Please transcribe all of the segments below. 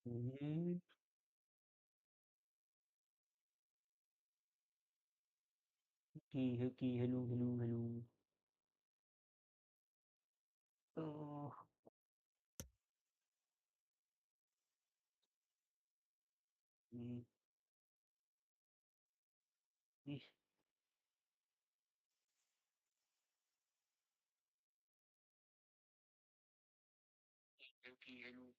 Mhm. Okay, okay. Hello, hello, hello. Oh, mm, eh, okay, hello.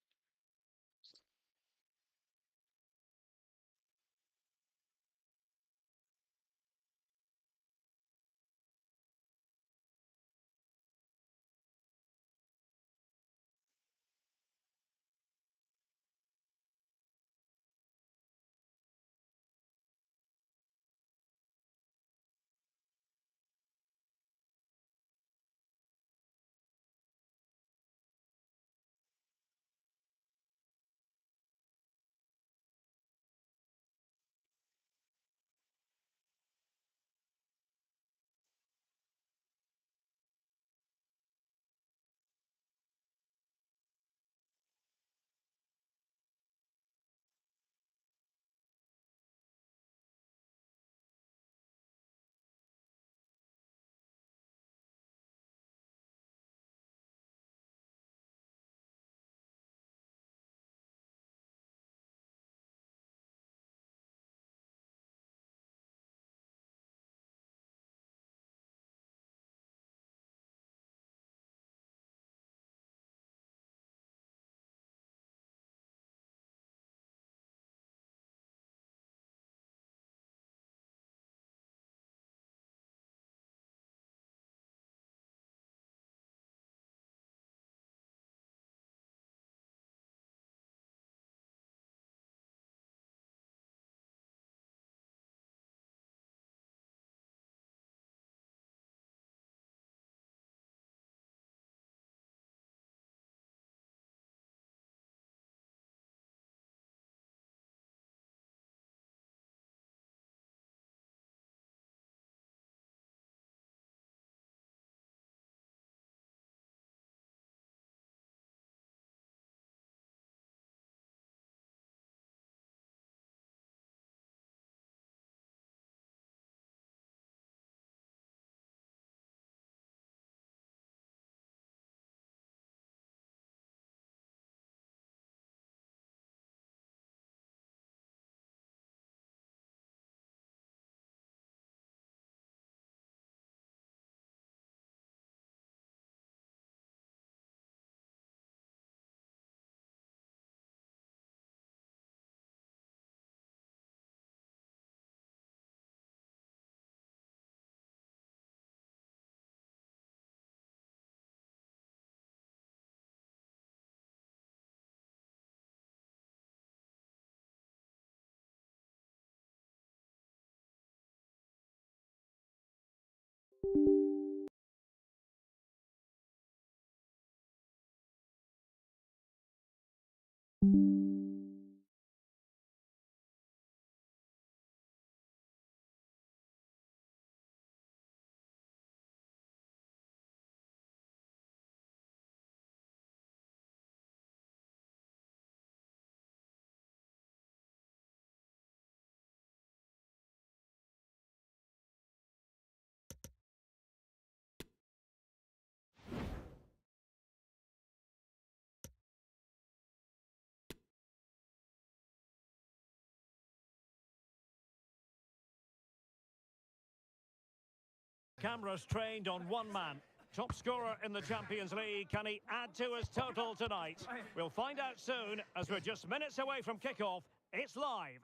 Cameras trained on one man. Top scorer in the Champions League. Can he add to his total tonight? We'll find out soon as we're just minutes away from kickoff. It's live.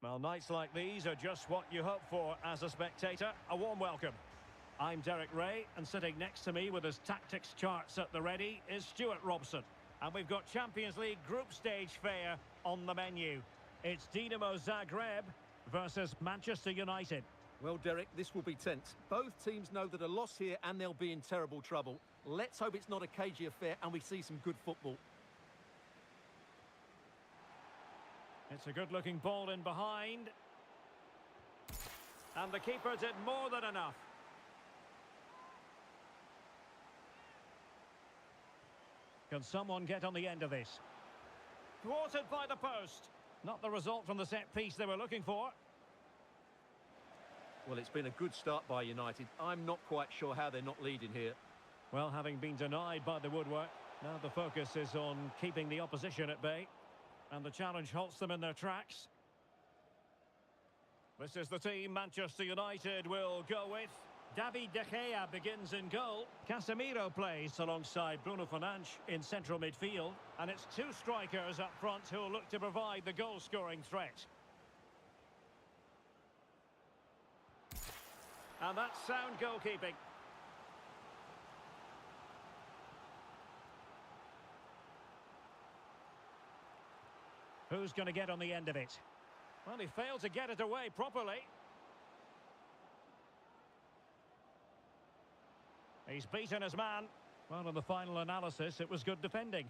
Well, nights like these are just what you hope for as a spectator. A warm welcome. I'm Derek Ray, and sitting next to me with his tactics charts at the ready is Stuart Robson. And we've got Champions League group stage fare on the menu. It's Dinamo Zagreb versus Manchester United. Well, Derek, this will be tense. Both teams know that a loss here and they'll be in terrible trouble. Let's hope it's not a cagey affair and we see some good football. It's a good-looking ball in behind. And the keeper did more than enough. Can someone get on the end of this? Thwarted by the post. Not the result from the set piece they were looking for. Well, it's been a good start by United. I'm not quite sure how they're not leading here. Well, having been denied by the woodwork, now the focus is on keeping the opposition at bay. And the challenge halts them in their tracks. This is the team Manchester United will go with. David De Gea begins in goal. Casemiro plays alongside Bruno Fernandes in central midfield. And it's two strikers up front who will look to provide the goal-scoring threat. And that's sound goalkeeping. Who's going to get on the end of it? Well, he failed to get it away properly. He's beaten his man. Well, in the final analysis, it was good defending.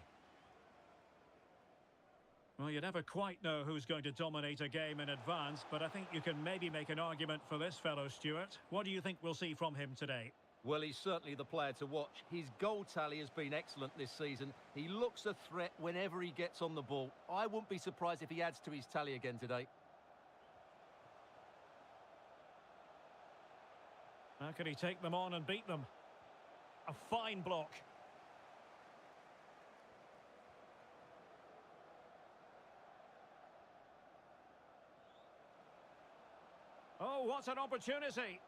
Well, you never quite know who's going to dominate a game in advance, but I think you can maybe make an argument for this fellow, Stuart. What do you think we'll see from him today? Well, he's certainly the player to watch. His goal tally has been excellent this season. He looks a threat whenever he gets on the ball. I wouldn't be surprised if he adds to his tally again today. How can he take them on and beat them? A fine block. Oh, what an opportunity.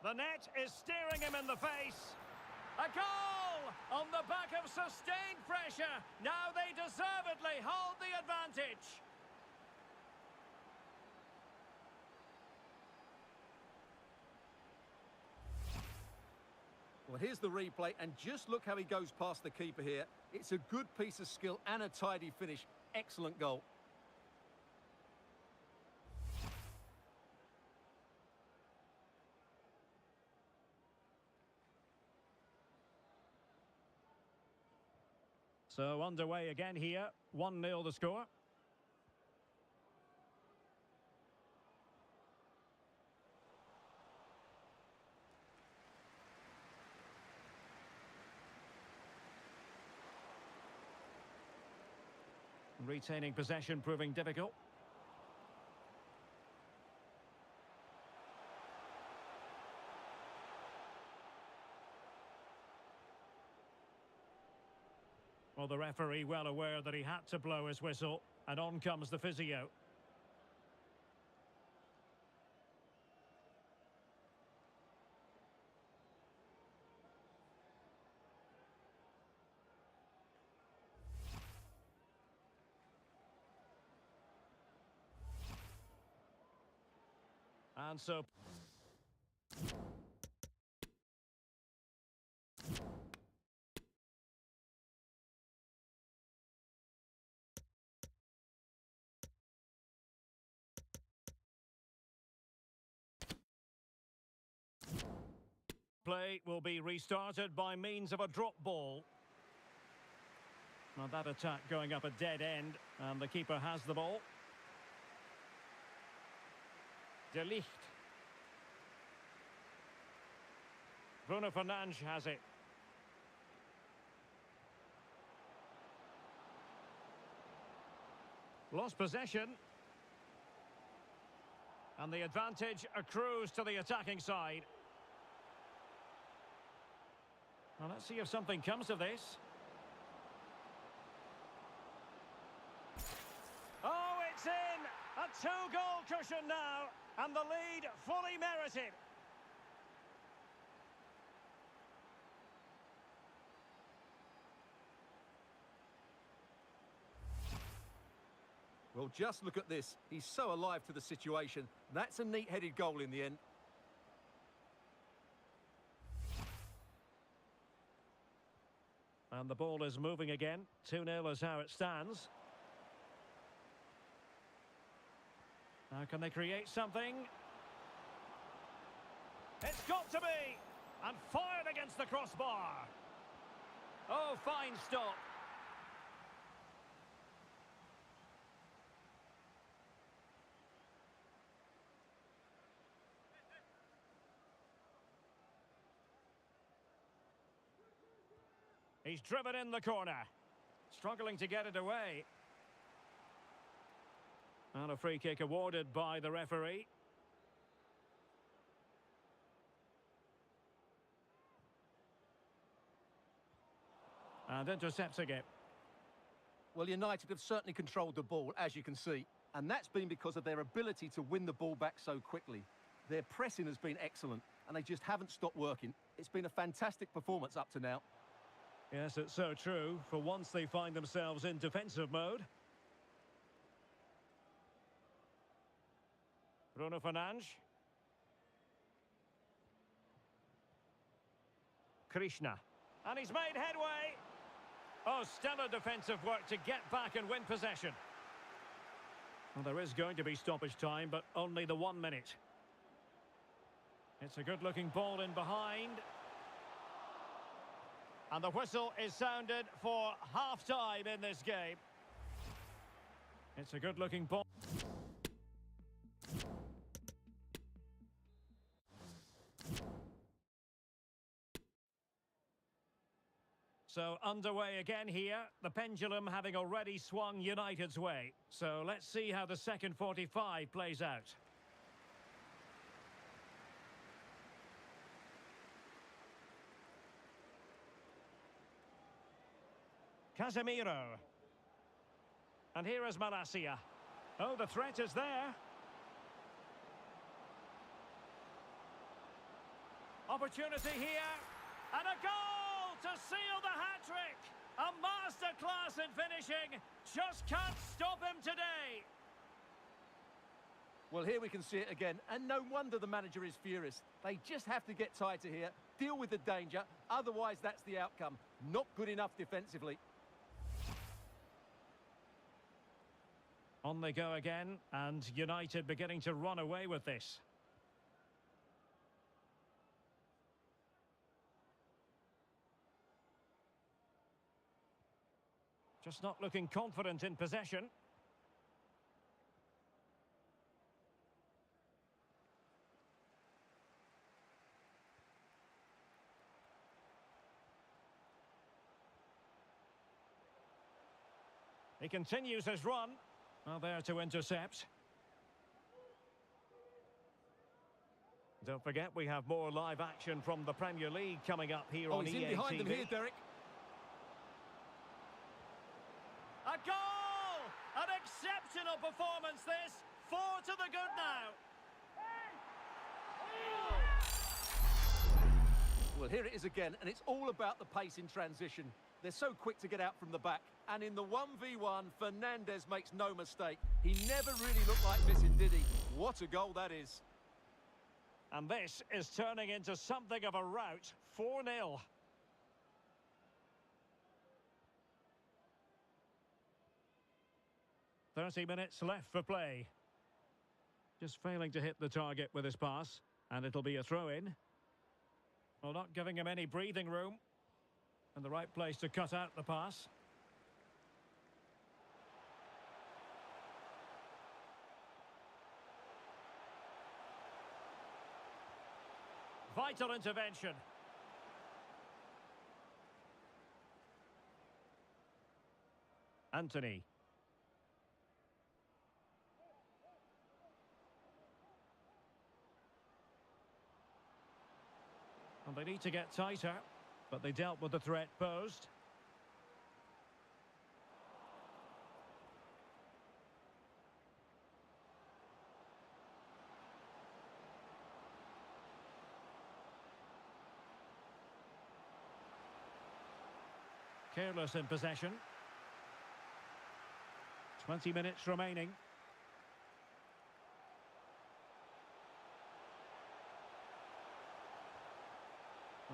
The net is staring him in the face. A goal on the back of sustained pressure. Now they deservedly hold the advantage. Well, here's the replay, and just look how he goes past the keeper here. It's a good piece of skill and a tidy finish. Excellent goal. So underway again here. 1-0 the score. Retaining possession proving difficult. Well, the referee well aware that he had to blow his whistle, and on comes the physio. And so... play will be restarted by means of a drop ball. Now that attack going up a dead end, and the keeper has the ball. De Ligt. Bruno Fernandes has it. Lost possession. And the advantage accrues to the attacking side. Well, let's see if something comes of this. Oh, it's in! A two-goal cushion now, and the lead fully merited. Well, just look at this. He's so alive to the situation. That's a neat-headed goal in the end. And the ball is moving again. 2-0 is how it stands. Now can they create something? It's got to be! And fired against the crossbar. Oh, fine stop. He's driven in the corner. Struggling to get it away. And a free kick awarded by the referee. And intercepting it. Well, United have certainly controlled the ball, as you can see. And that's been because of their ability to win the ball back so quickly. Their pressing has been excellent, and they just haven't stopped working. It's been a fantastic performance up to now. Yes, it's so true. For once they find themselves in defensive mode. Bruno Fernandes. Krishna. And he's made headway. Oh, stellar defensive work to get back and win possession. Well, there is going to be stoppage time, but only the 1 minute. It's a good-looking ball in behind. And the whistle is sounded for half-time in this game. It's a good-looking ball. So underway again here, the pendulum having already swung United's way. So let's see how the second 45 plays out. Casemiro. And here is Malacia. Oh, the threat is there. Opportunity here. And a goal to seal the hat-trick. A masterclass in finishing. Just can't stop him today. Well, here we can see it again, and no wonder the manager is furious. They just have to get tighter here, deal with the danger, otherwise that's the outcome. Not good enough defensively. On they go again, and United beginning to run away with this. Just not looking confident in possession. He continues his run. Well, there to intercept. Don't forget, we have more live action from the Premier League coming up here on He's EA in behind TV. them here, Derek. A goal! An exceptional performance this. 4 to the good now. Well, here it is again, and it's all about the pace in transition. They're so quick to get out from the back. And in the 1v1, Fernandes makes no mistake. He never really looked like missing, did he? What a goal that is. And this is turning into something of a rout. 4-0. "30 minutes left for play. Just failing to hit the target with his pass. And it'll be a throw-in. Well, not giving him any breathing room. And the right place to cut out the pass. Vital intervention. Anthony. And they need to get tighter, but they dealt with the threat posed. Careless in possession. 20 minutes remaining.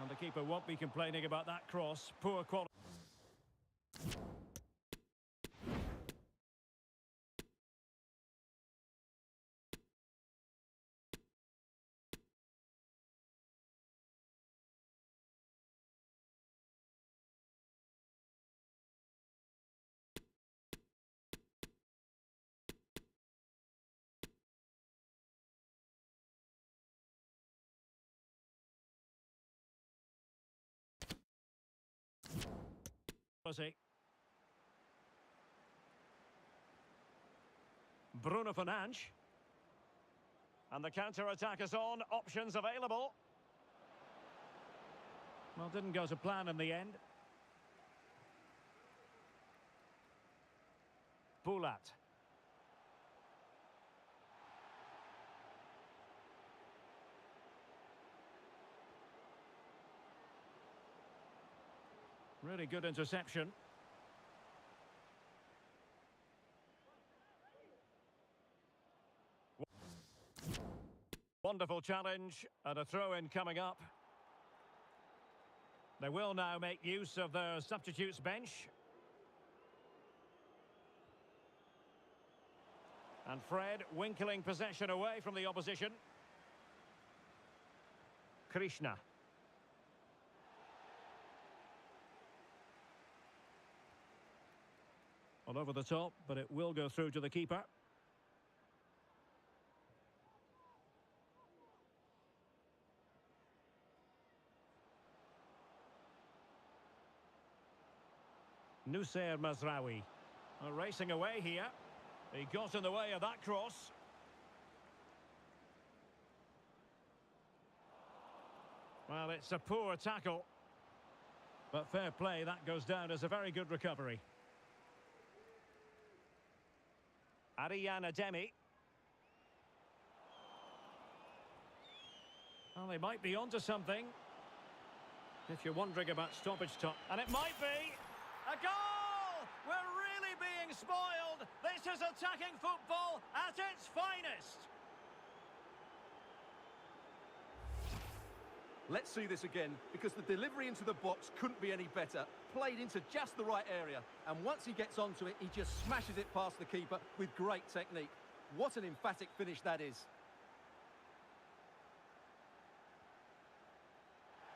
And the keeper won't be complaining about that cross. Poor quality. Bruno Fernandes. And the counter-attack is on. Options available. Well, didn't go to plan in the end. Bulat. Really good interception. Wonderful challenge and a throw-in coming up. They will now make use of their substitutes bench. And Fred winkling possession away from the opposition. Krishna. Well, over the top, but it will go through to the keeper. Nussair Mazraoui. Racing away here. He got in the way of that cross. Well, it's a poor tackle. But fair play, that goes down as a very good recovery. Ariana Demi. Well, they might be onto something. If you're wondering about stoppage time. And it might be a goal! We're really being spoiled. This is attacking football at its finest. Let's see this again, because the delivery into the box couldn't be any better. Played into just the right area, and once he gets onto it, he just smashes it past the keeper with great technique. What an emphatic finish that is.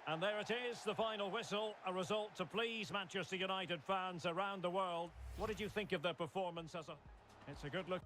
And there it is, the final whistle, a result to please Manchester United fans around the world. What did you think of their performance as a... It's a good look.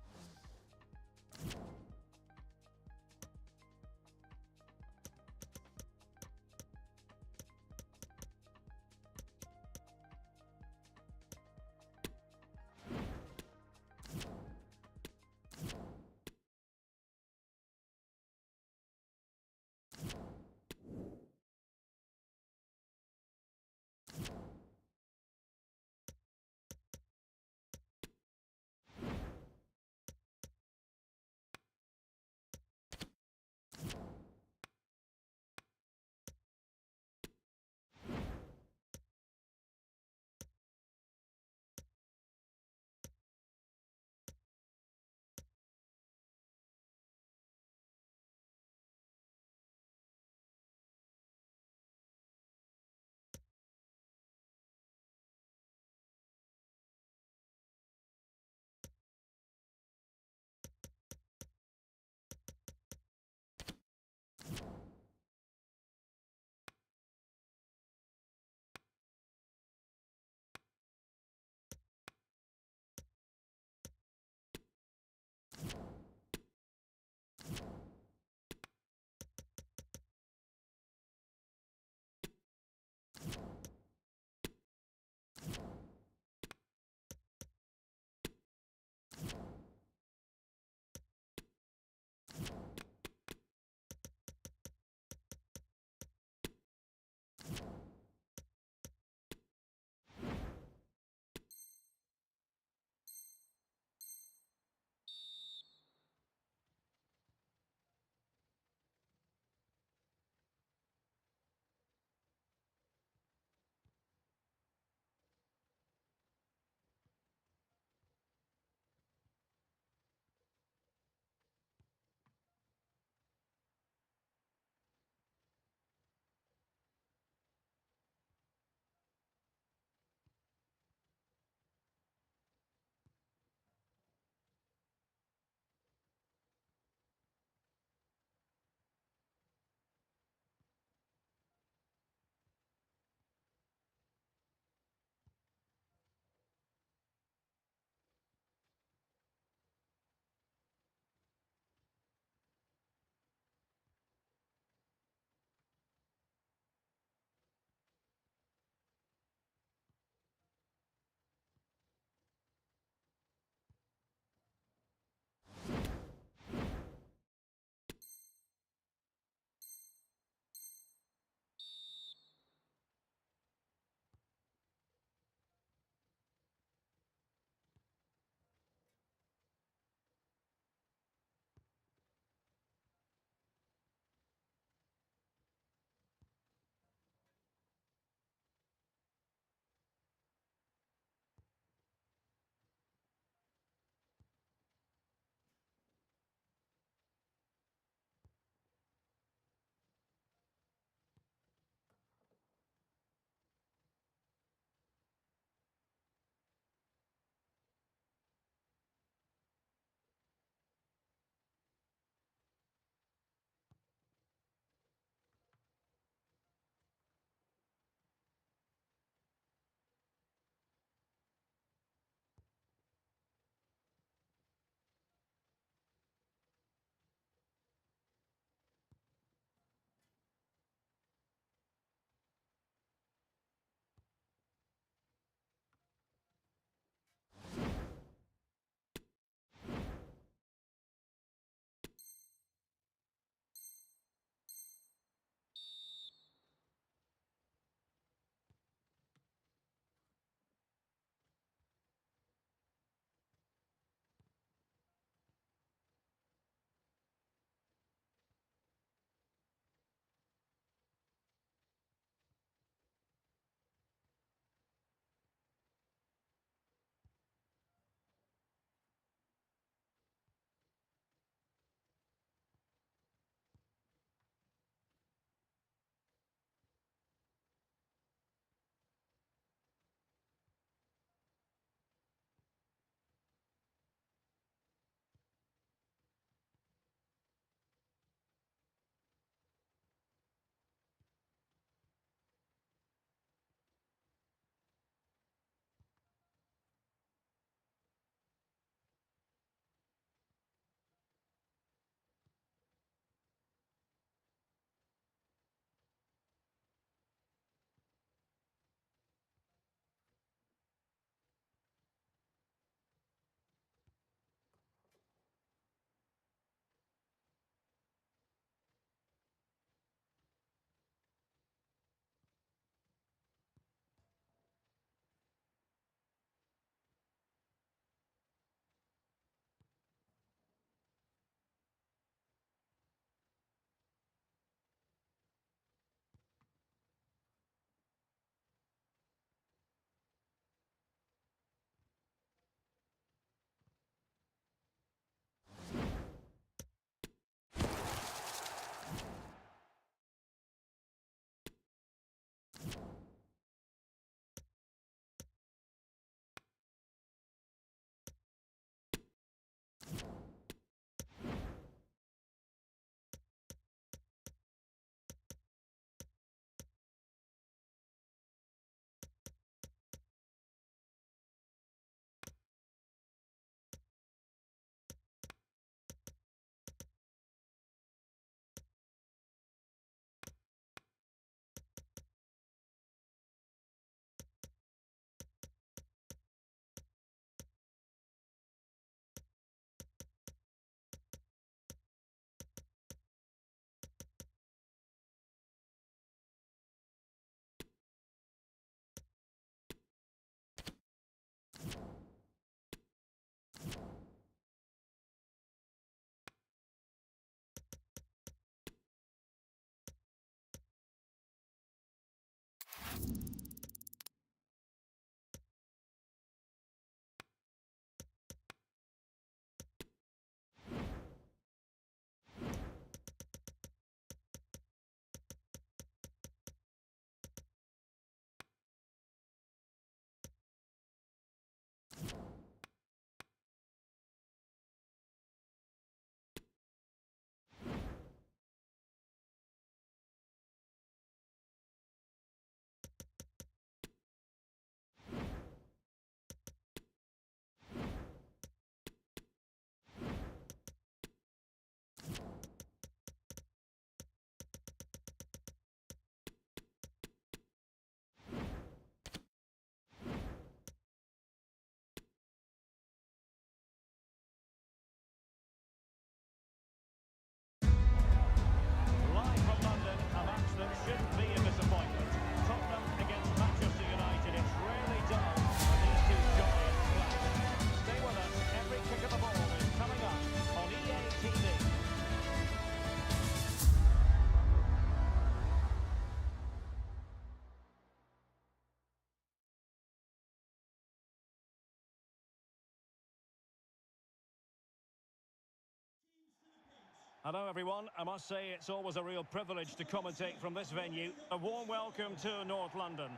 Hello everyone, I must say it's always a real privilege to commentate from this venue. A warm welcome to North London.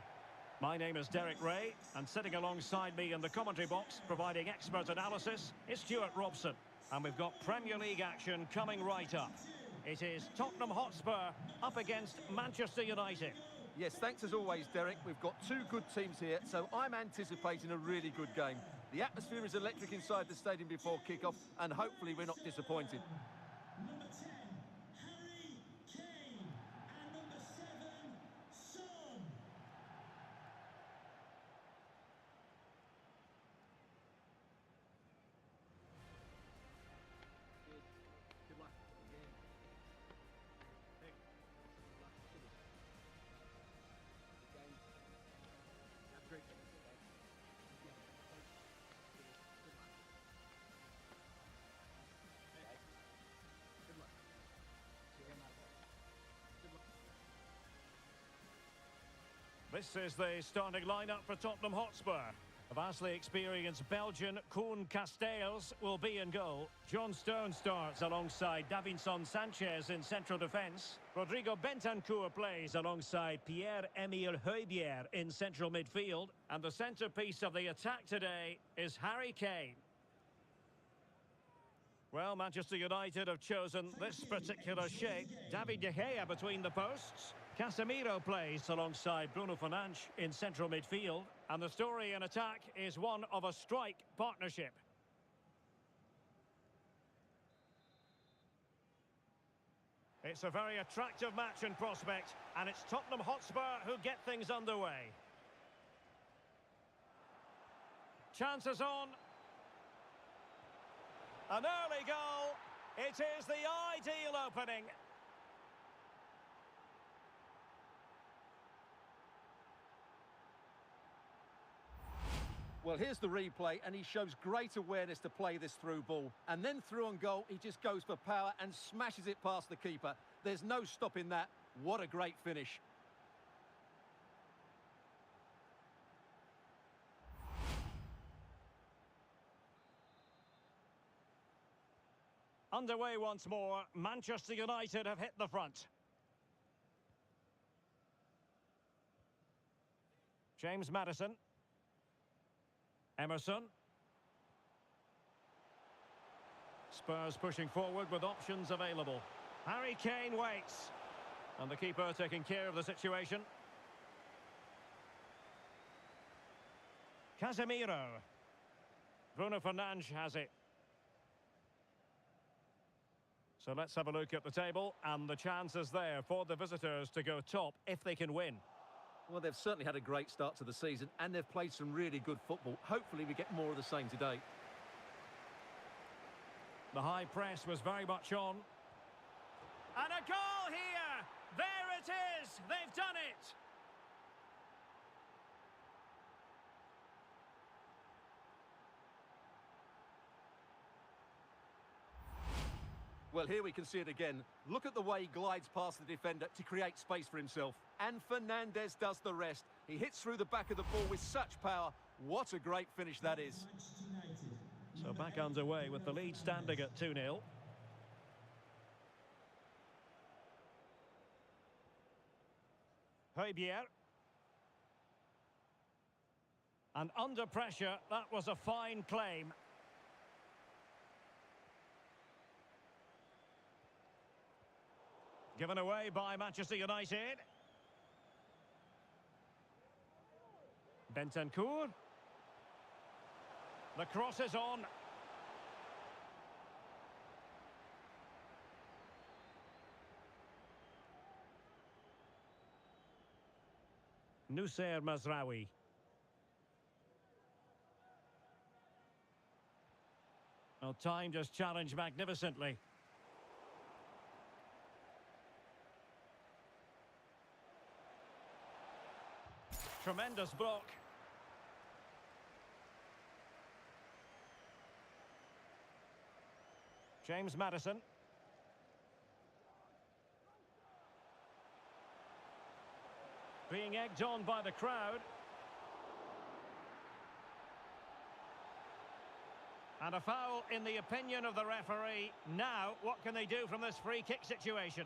My name is Derek Ray, and sitting alongside me in the commentary box, providing expert analysis, is Stuart Robson. And we've got Premier League action coming right up. It is Tottenham Hotspur up against Manchester United. Yes, thanks as always, Derek. We've got two good teams here, so I'm anticipating a really good game. The atmosphere is electric inside the stadium before kick-off, and hopefully we're not disappointed. This is the starting lineup for Tottenham Hotspur. A vastly experienced Belgian Koen Casteels will be in goal. John Stones starts alongside Davinson Sanchez in central defence. Rodrigo Bentancur plays alongside Pierre-Emile Højbjerg in central midfield. And the centrepiece of the attack today is Harry Kane. Well, Manchester United have chosen this particular shape. David De Gea between the posts. Casemiro plays alongside Bruno Fernandes in central midfield. And the story in attack is one of a strike partnership. It's a very attractive match in prospect, and it's Tottenham Hotspur who get things underway. Chances on. An early goal. It is the ideal opening. Well, here's the replay, and he shows great awareness to play this through ball. And then through on goal, he just goes for power and smashes it past the keeper. There's no stopping that. What a great finish. Underway once more. Manchester United have hit the front. James Maddison. Emerson. Spurs pushing forward with options available. Harry Kane waits. And the keeper taking care of the situation. Casemiro. Bruno Fernandes has it. So let's have a look at the table, and the chances there for the visitors to go top if they can win. Well, they've certainly had a great start to the season, and they've played some really good football. Hopefully we get more of the same today. The high press was very much on. And a goal here! There it is! They've done it! Well, here we can see it again. Look at the way he glides past the defender to create space for himself. And Fernandes does the rest. He hits through the back of the ball with such power. What a great finish that is. So back underway with the lead standing at 2-0. Højbjerg. And under pressure, that was a fine claim. Given away by Manchester United. Bentancur. The cross is on. Noussair Mazraoui. Well, time just challenged magnificently. Tremendous block. James Maddison. Being egged on by the crowd. And a foul in the opinion of the referee. Now, what can they do from this free kick situation?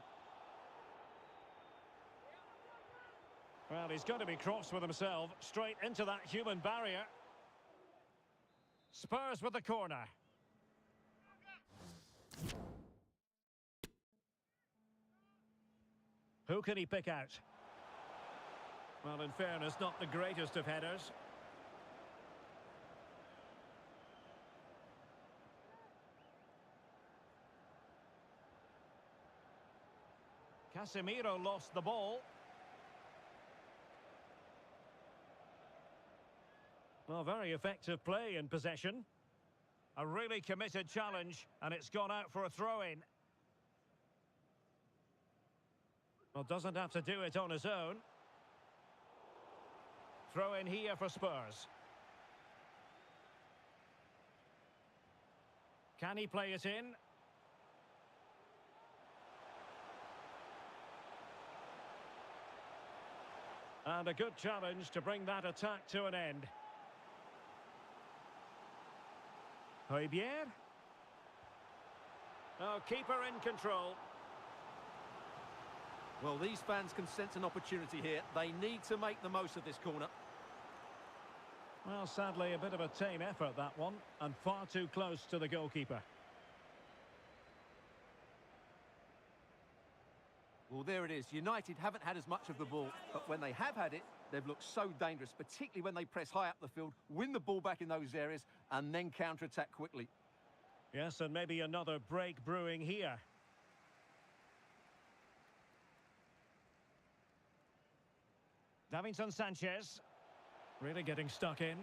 Well, he's got to be cross with himself, straight into that human barrier. Spurs with the corner. Who can he pick out? Well, in fairness, not the greatest of headers. Casemiro lost the ball. Well, very effective play in possession. A really committed challenge, and it's gone out for a throw-in. Well, doesn't have to do it on his own. Throw in here for Spurs. Can he play it in? And a good challenge to bring that attack to an end. Højbjerg. Oh, keeper in control. Well, these fans can sense an opportunity here. They need to make the most of this corner. Well, sadly, a bit of a tame effort, that one, and far too close to the goalkeeper. Well, there it is. United haven't had as much of the ball, but when they have had it, they've looked so dangerous, particularly when they press high up the field, win the ball back in those areas, and then counter-attack quickly. Yes, and maybe another break brewing here. Davinson Sanchez. Really getting stuck in.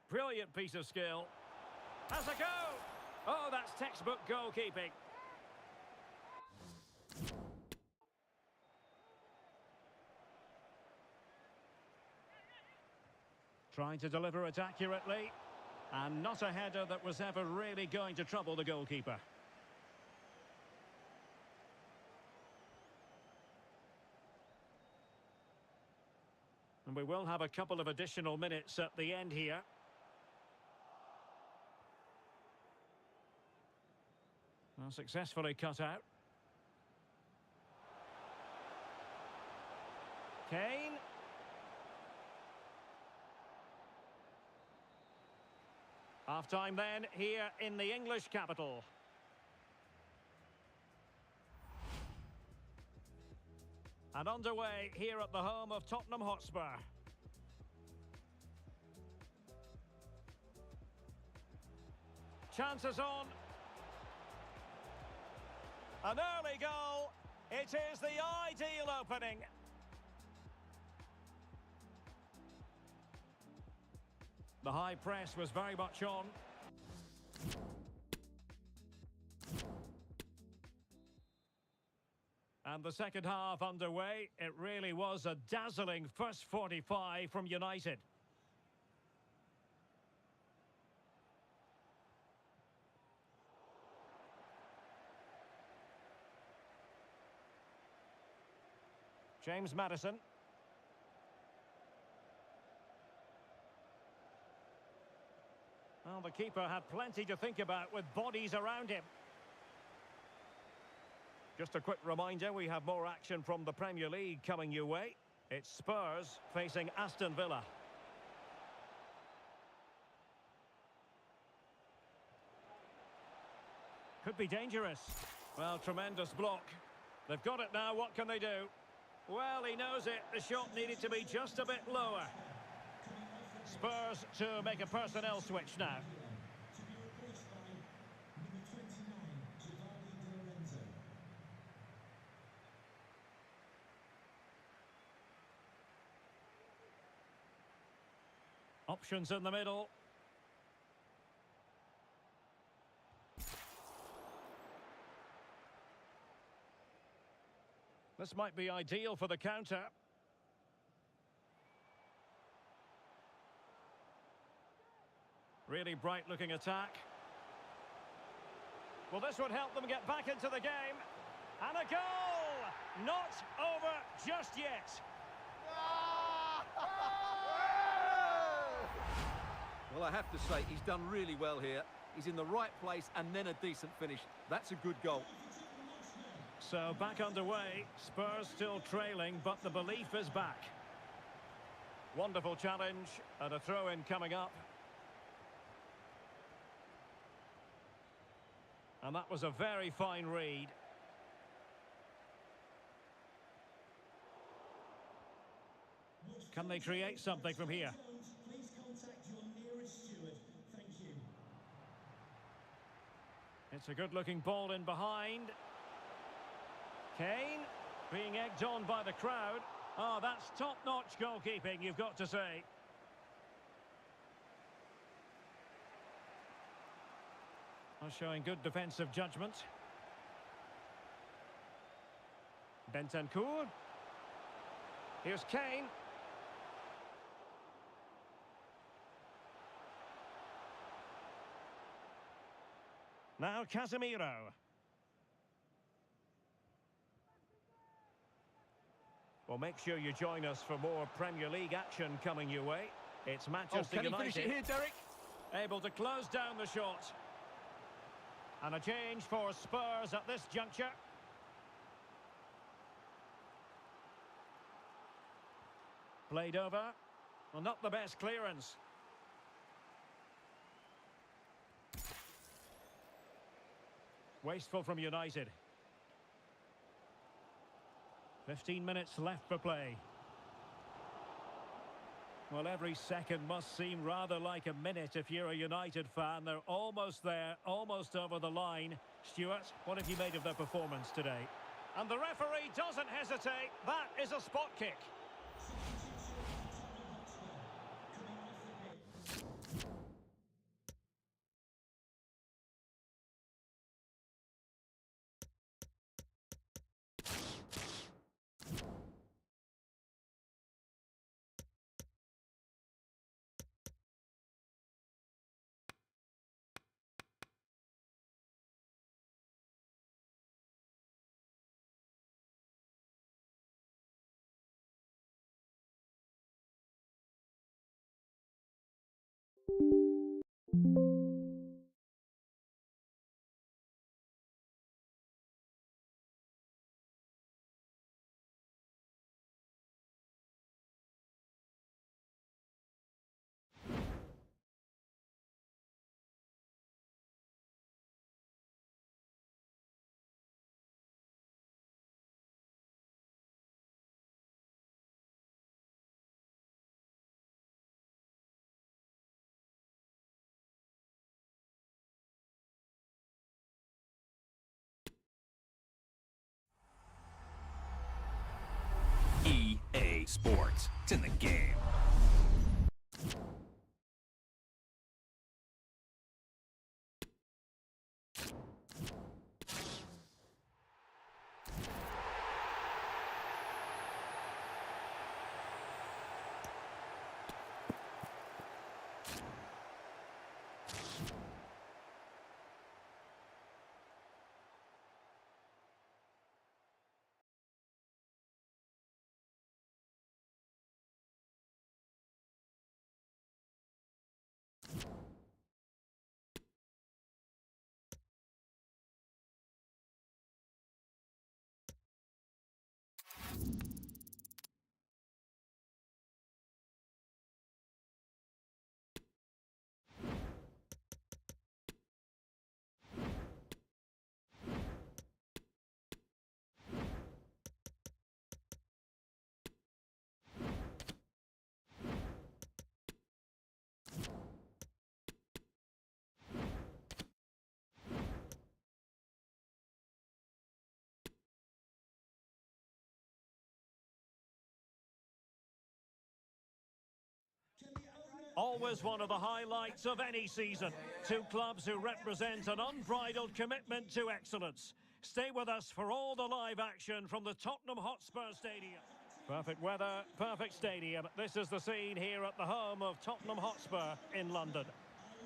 Brilliant piece of skill. Has a go! Oh, that's textbook goalkeeping. Trying to deliver it accurately. And not a header that was ever really going to trouble the goalkeeper. And we will have a couple of additional minutes at the end here. Well, successfully cut out. Kane. Half-time then, here in the English capital. And underway here at the home of Tottenham Hotspur. Chances on. An early goal. It is the ideal opening. The high press was very much on. And the second half underway. It really was a dazzling first 45 from United. James Maddison. Well, the keeper had plenty to think about with bodies around him. Just a quick reminder, we have more action from the Premier League coming your way. It's Spurs facing Aston Villa. Could be dangerous. Well, tremendous block. They've got it now, what can they do? Well, he knows it. The shot needed to be just a bit lower. Spurs to make a personnel switch now. Options in the middle. This might be ideal for the counter. Really bright-looking attack. Well, this would help them get back into the game. And a goal! Not over just yet. Well, I have to say, he's done really well here. He's in the right place and then a decent finish. That's a good goal. So back underway. Spurs still trailing, but the belief is back. Wonderful challenge and a throw-in coming up. And that was a very fine read. Can they create something from here? Please contact your nearest steward. Thank you. It's a good-looking ball in behind. Kane being egged on by the crowd. Oh, that's top-notch goalkeeping, you've got to say. Showing good defensive judgment. Bentancur. Here's Kane. Now Casemiro. Well, make sure you join us for more Premier League action coming your way. It's Manchester Can he United. finish it here, Derek? Able to close down the shot. And a change for Spurs at this juncture. Played over. Well, not the best clearance. Wasteful from United. 15 minutes left for play. Well, every second must seem rather like a minute if you're a United fan. They're almost there, almost over the line. Stuart, what have you made of their performance today? And the referee doesn't hesitate. That is a spot kick. EA Sports. It's in the game. Always one of the highlights of any season. Two clubs who represent an unbridled commitment to excellence. Stay with us for all the live action from the Tottenham Hotspur Stadium. Perfect weather, perfect stadium. This is the scene here at the home of Tottenham Hotspur in London.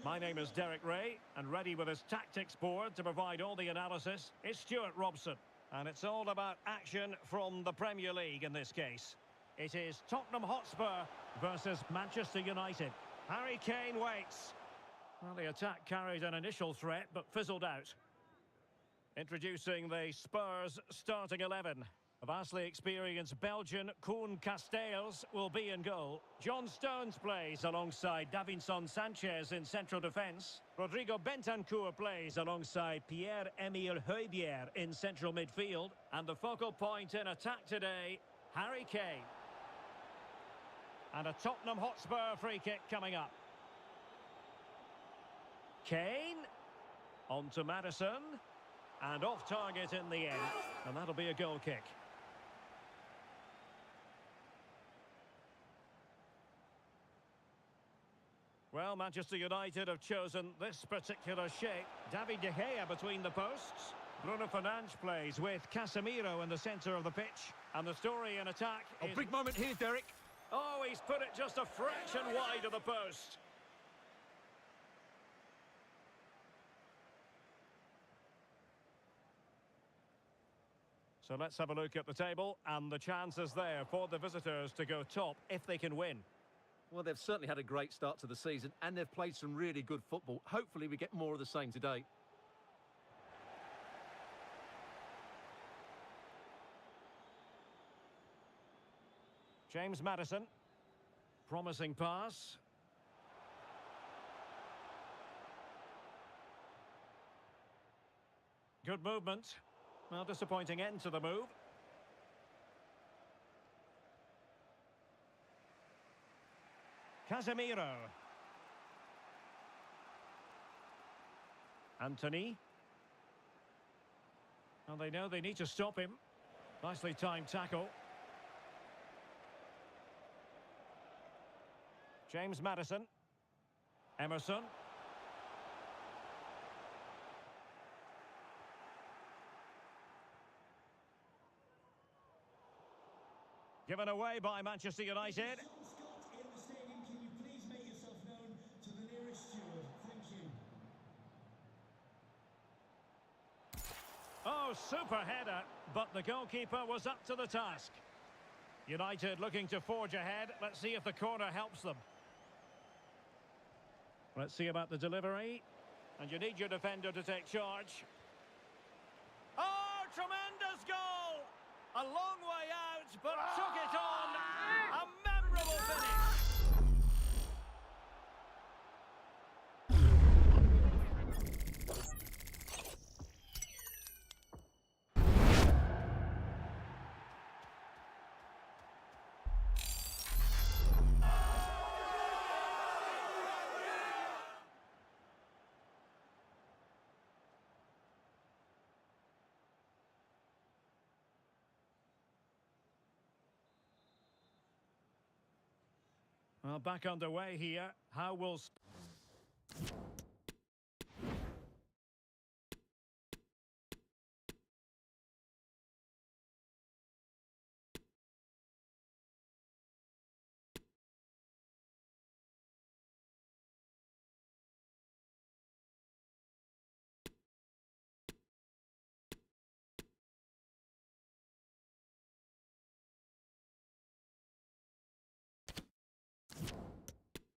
My name is Derek Ray, and ready with his tactics board to provide all the analysis is Stuart Robson. And it's all about action from the Premier League in this case. It is Tottenham Hotspur versus Manchester United. Harry Kane waits. Well, the attack carried an initial threat, but fizzled out. Introducing the Spurs starting 11. A vastly experienced Belgian Koen Casteels will be in goal. John Stones plays alongside Davinson Sanchez in central defence. Rodrigo Bentancur plays alongside Pierre-Emile Højbjerg in central midfield. And the focal point in attack today, Harry Kane. And a Tottenham Hotspur free kick coming up. Kane. On to Maddison. And off target in the end. And that'll be a goal kick. Well, Manchester United have chosen this particular shape. David De Gea between the posts. Bruno Fernandes plays with Casemiro in the centre of the pitch. And the story in attack is... big moment here, Derek. Oh, he's put it just a fraction wide of the post. So let's have a look at the table, and the chances there for the visitors to go top if they can win. Well, they've certainly had a great start to the season, and they've played some really good football. Hopefully we get more of the same today. James Maddison. Promising pass. Good movement. Well, disappointing end to the move. Casemiro. Anthony. Well, they know they need to stop him. Nicely timed tackle. James Maddison. Emerson. Given away by Manchester United. Scott in the stadium, can you please make yourself known to the nearest steward? Thank you. Oh, super header, but the goalkeeper was up to the task. United looking to forge ahead. Let's see if the corner helps them. Let's see about the delivery. And you need your defender to take charge. Oh, tremendous goal! A long way out, but took it on. A memorable finish. Well, back underway here. How will...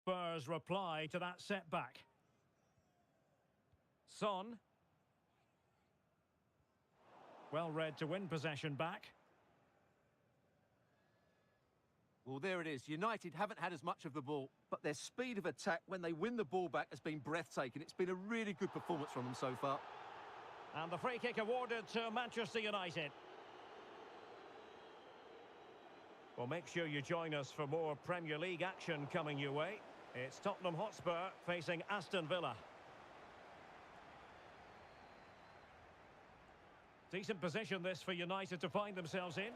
Spurs reply to that setback. Son. Well read to win possession back. Well, there it is. United haven't had as much of the ball, but their speed of attack when they win the ball back has been breathtaking. It's been a really good performance from them so far. And the free kick awarded to Manchester United. Well, make sure you join us for more Premier League action coming your way. It's Tottenham Hotspur facing Aston Villa. Decent position this for United to find themselves in.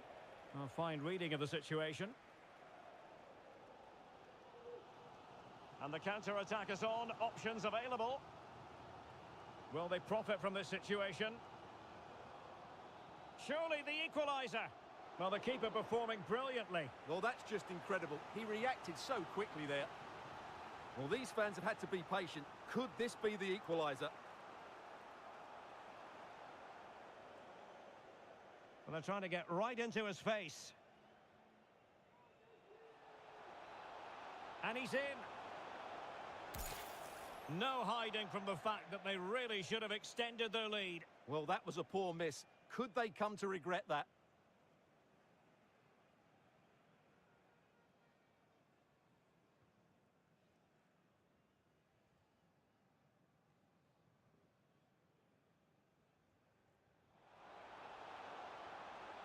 A fine reading of the situation. And the counter-attack is on. Options available. Will they profit from this situation? Surely the equaliser. Well, the keeper performing brilliantly. Well, that's just incredible. He reacted so quickly there. Well, these fans have had to be patient. Could this be the equaliser? And they're trying to get right into his face. And he's in. No hiding from the fact that they really should have extended their lead. Well, that was a poor miss. Could they come to regret that?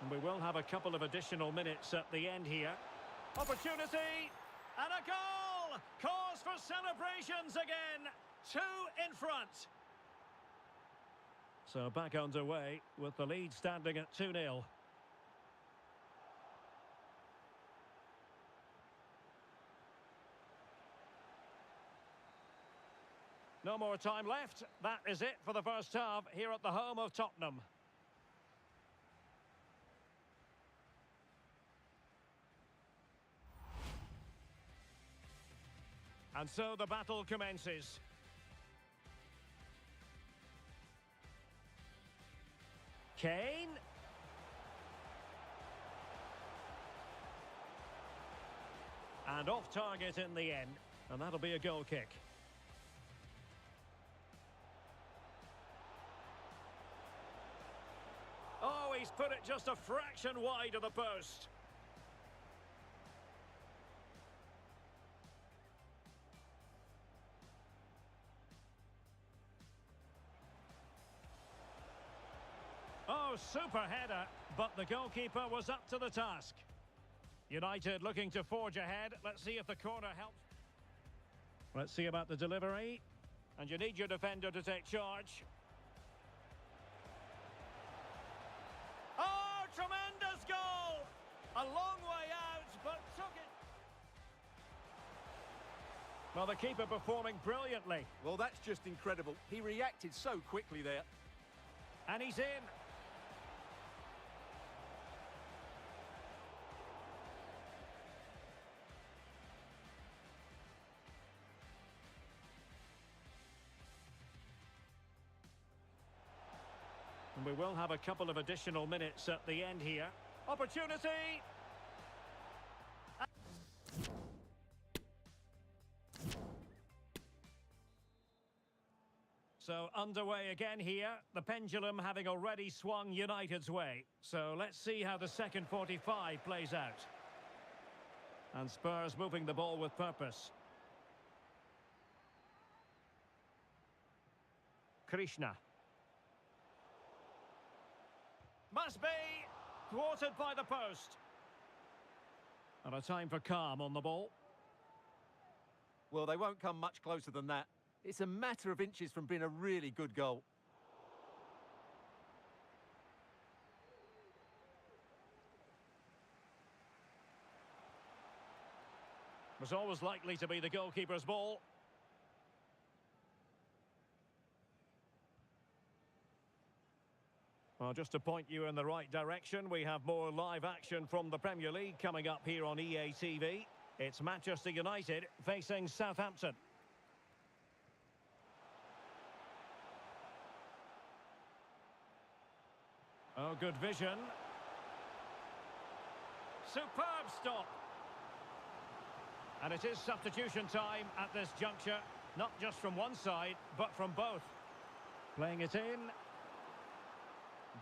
And we will have a couple of additional minutes at the end here. Opportunity! And a goal! Cause for celebrations again! 2 in front. So back underway with the lead standing at 2-0. No more time left. That is it for the first half here at the home of Tottenham. And so the battle commences. Kane. And off target in the end. And that'll be a goal kick. Oh, he's put it just a fraction wide of the post. Oh, super header, but the goalkeeper was up to the task. United looking to forge ahead. Let's see if the corner helps. Let's see about the delivery. And you need your defender to take charge. Oh, tremendous goal! A long way out, but took it. Well, the keeper performing brilliantly. Well, that's just incredible. He reacted so quickly there. And he's in. And we will have a couple of additional minutes at the end here. Opportunity! So underway again here, the pendulum having already swung United's way. So let's see how the second 45 plays out. And Spurs moving the ball with purpose. Krishna. Must be thwarted by the post. And a time for calm on the ball. Well, they won't come much closer than that. It's a matter of inches from being a really good goal. Was always likely to be the goalkeeper's ball. Well, just to point you in the right direction, we have more live action from the Premier League coming up here on EA TV. It's Manchester United facing Southampton. Oh, good vision. Superb stop. And it is substitution time at this juncture, not just from one side, but from both. Playing it in.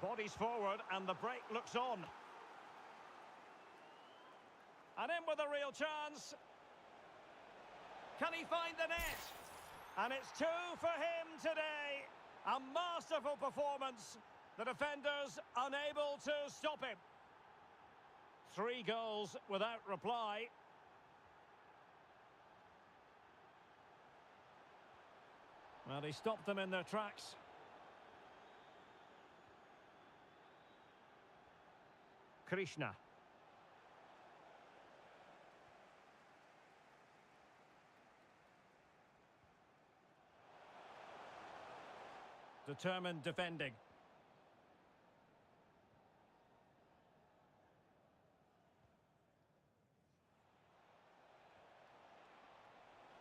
Bodies forward, and the break looks on. And in with a real chance. Can he find the net? And it's 2 for him today. A masterful performance. The defenders unable to stop him. 3 goals without reply. Well, he stopped them in their tracks. Krishna. Determined defending.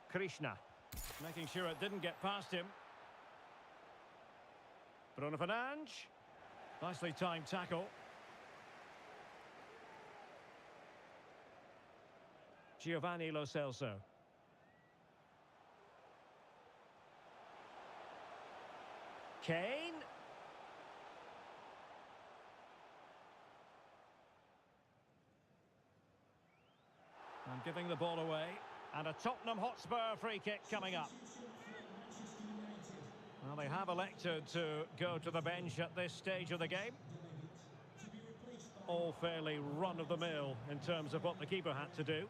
Krishna. Making sure it didn't get past him. Bruno Fernandes. Nicely timed tackle. Giovanni Lo Celso. Kane. And giving the ball away. And a Tottenham Hotspur free kick coming up. Well, they have elected to go to the bench at this stage of the game. All fairly run-of-the-mill in terms of what the keeper had to do.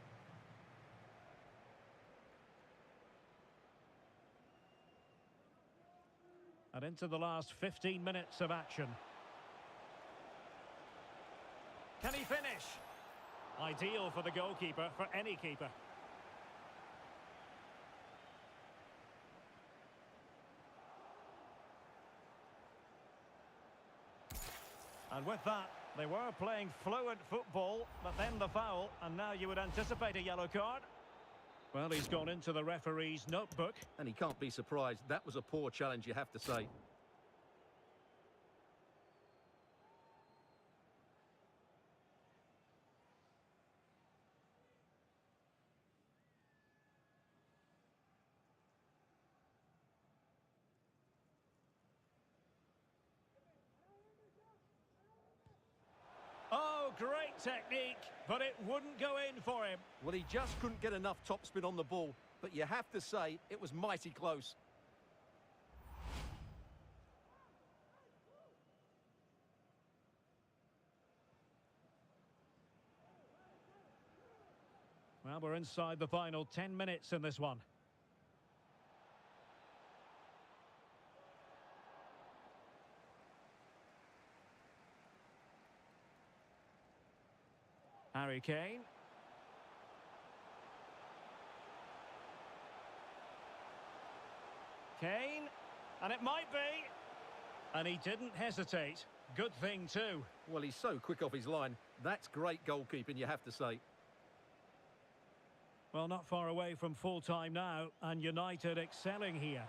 And into the last 15 minutes of action. Can he finish? Ideal for the goalkeeper, for any keeper. And with that, they were playing fluent football, but then the foul, and now you would anticipate a yellow card. Well, he's gone into the referee's notebook. And he can't be surprised. That was a poor challenge, you have to say. Oh, great technique, but it wouldn't go in for him. Well, he just couldn't get enough topspin on the ball, but you have to say it was mighty close. Well, we're inside the final 10 minutes in this one. Harry Kane. Kane. And it might be. And he didn't hesitate. Good thing too. Well, he's so quick off his line. That's great goalkeeping, you have to say. Well, not far away from full-time now, and United excelling here.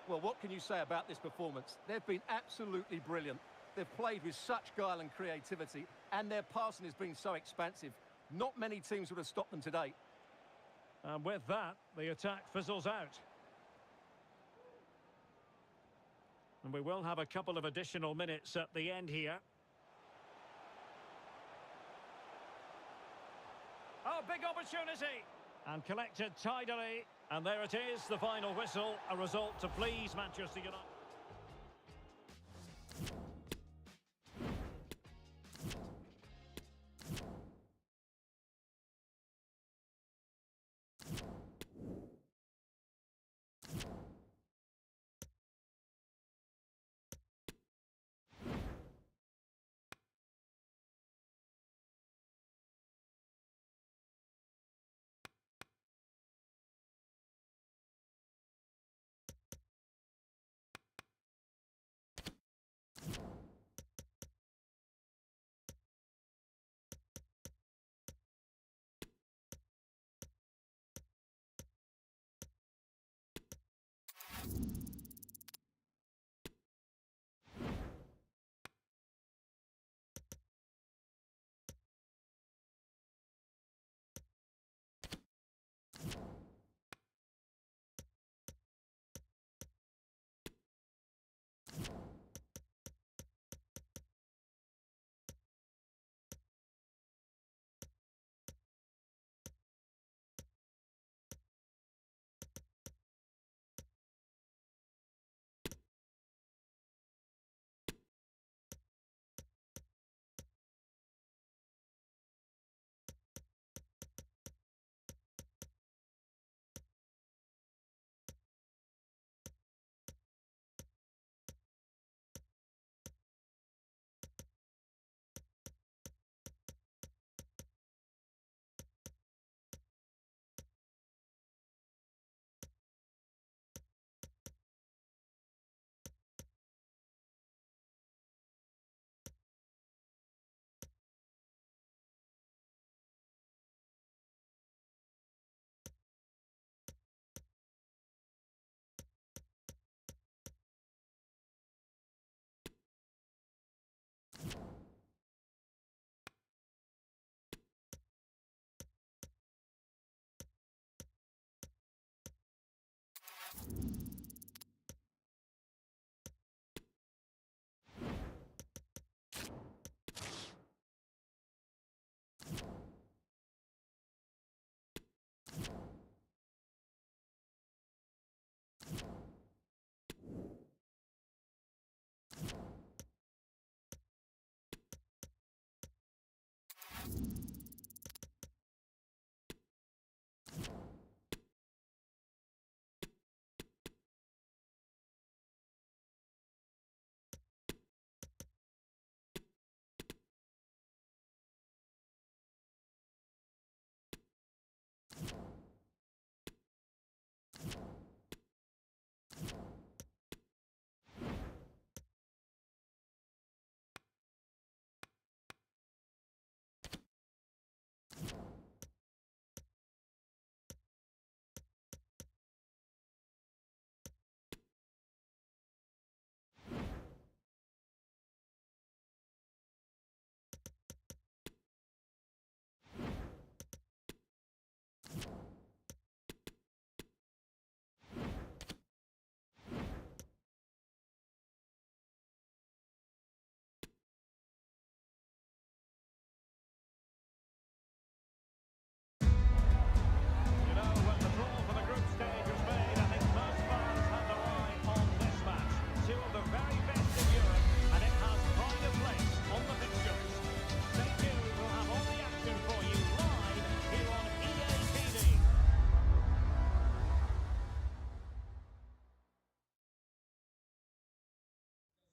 Well, what can you say about this performance? They've been absolutely brilliant. They've played with such guile and creativity, and their passing has been so expansive. Not many teams would have stopped them today. And with that, the attack fizzles out. And we will have a couple of additional minutes at the end here. Oh, big opportunity! And collected tidily. And there it is, the final whistle. A result to please Manchester United.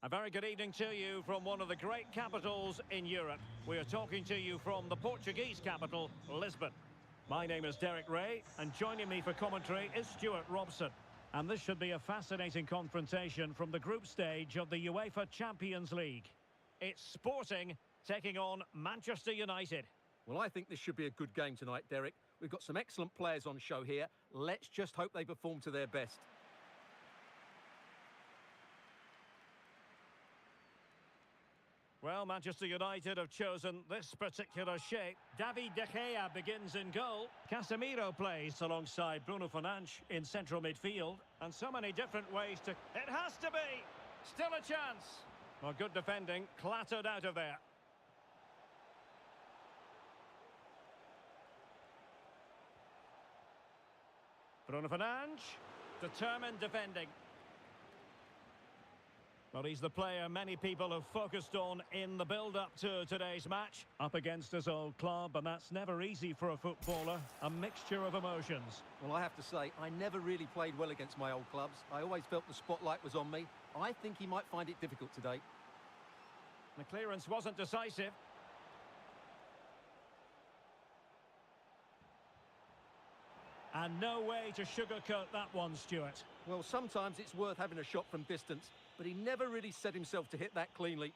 A very good evening to you from one of the great capitals in Europe. We are talking to you from the Portuguese capital, Lisbon. My name is Derek Ray, and joining me for commentary is Stuart Robson. And this should be a fascinating confrontation from the group stage of the UEFA Champions League. It's Sporting taking on Manchester United. Well, I think this should be a good game tonight, Derek. We've got some excellent players on show here. Let's just hope they perform to their best. Well, Manchester United have chosen this particular shape. David De Gea begins in goal. Casemiro plays alongside Bruno Fernandes in central midfield. And so many different ways to... It has to be! Still a chance! Well, good defending, clattered out of there. Bruno Fernandes, determined defending. Well, he's the player many people have focused on in the build-up to today's match. Up against his old club, and that's never easy for a footballer. A mixture of emotions. Well, I have to say, I never really played well against my old clubs. I always felt the spotlight was on me. I think he might find it difficult today. The clearance wasn't decisive. And no way to sugarcoat that one, Stuart. Well, sometimes it's worth having a shot from distance, but he never really set himself to hit that cleanly.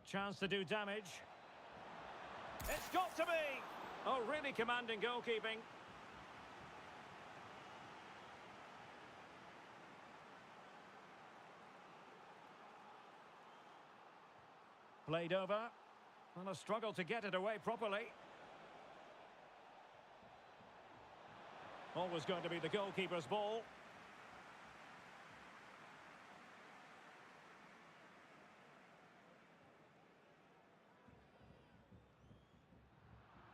Chance to do damage. It's got to be! Oh, really commanding goalkeeping. Played over. And a struggle to get it away properly. Always going to be the goalkeeper's ball.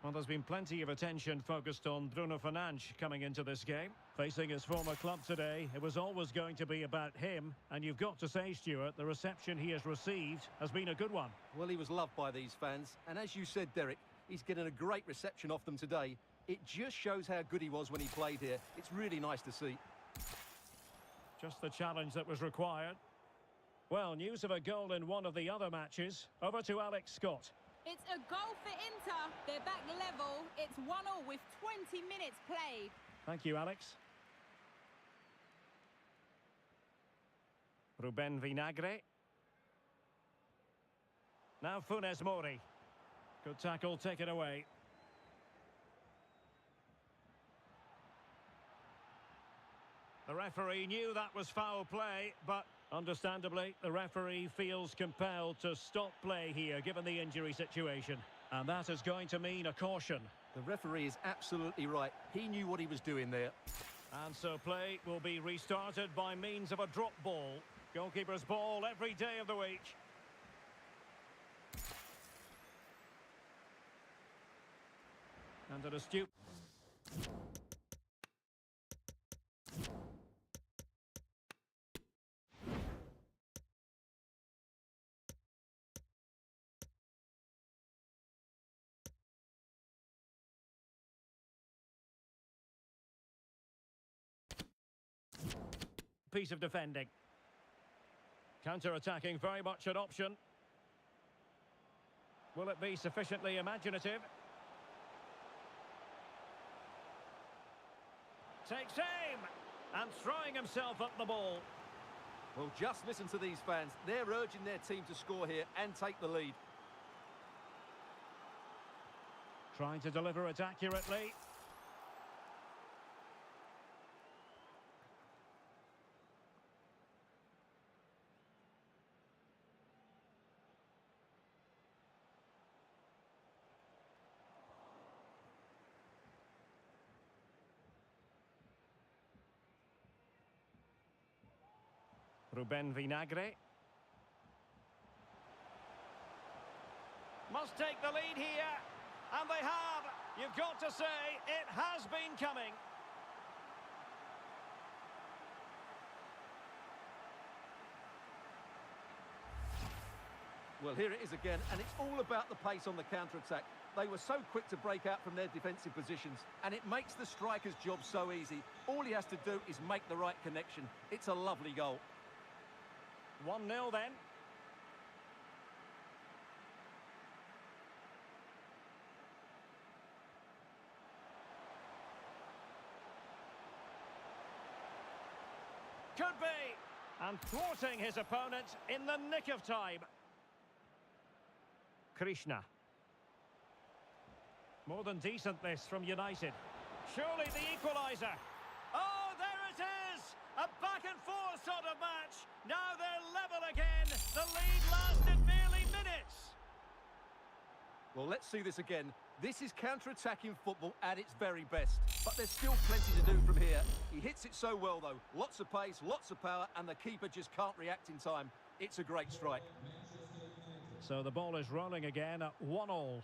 Well, there's been plenty of attention focused on Bruno Fernandes coming into this game. Facing his former club today, it was always going to be about him. And you've got to say, Stuart, the reception he has received has been a good one. Well, he was loved by these fans. And as you said, Derek, he's getting a great reception off them today. It just shows how good he was when he played here. It's really nice to see. Just the challenge that was required. Well, news of a goal in one of the other matches. Over to Alex Scott. It's a goal for Inter. They're back level. It's 1-1 with 20 minutes played. Thank you, Alex. Ruben Vinagre. Now Funes Mori. Good tackle taken away. The referee knew that was foul play, but understandably, the referee feels compelled to stop play here, given the injury situation. And that is going to mean a caution. The referee is absolutely right. He knew what he was doing there. And so play will be restarted by means of a drop ball. Goalkeeper's ball every day of the week. And an astute... piece of defending. Counter-attacking, very much an option. Will it be sufficiently imaginative? Takes aim! And throwing himself at the ball. Well, just listen to these fans. They're urging their team to score here and take the lead. Trying to deliver it accurately. Ruben Vinagre. Must take the lead here. And they have. You've got to say, it has been coming. Well, here it is again, and it's all about the pace on the counter-attack. They were so quick to break out from their defensive positions, and it makes the striker's job so easy. All he has to do is make the right connection. It's a lovely goal. 1-0 then. Could be. And thwarting his opponent in the nick of time. Krishna. More than decent this from United. Surely the equaliser. Oh, there it is! A back and forth sort of match. Now they're level again. The lead lasted merely minutes. Well, let's see this again. This is counter-attacking football at its very best. But there's still plenty to do from here. He hits it so well, though. Lots of pace, lots of power, and the keeper just can't react in time. It's a great strike. So the ball is rolling again at 1-1.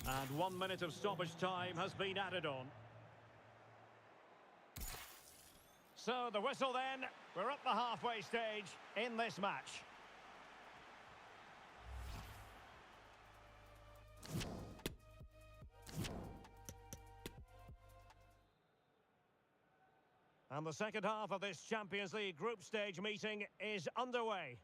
And 1 minute of stoppage time has been added on. So the whistle then. We're at the halfway stage in this match. And the second half of this Champions League group stage meeting is underway.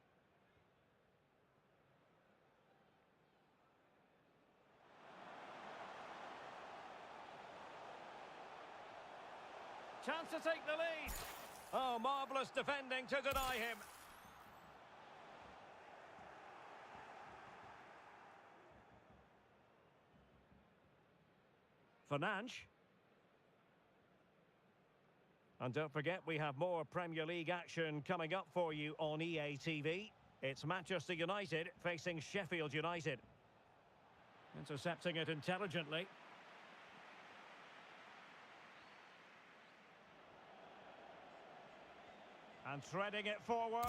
Chance to take the lead. Oh, marvellous defending to deny him. Fernandes. And don't forget, we have more Premier League action coming up for you on EA TV. It's Manchester United facing Sheffield United. Intercepting it intelligently. And threading it forward.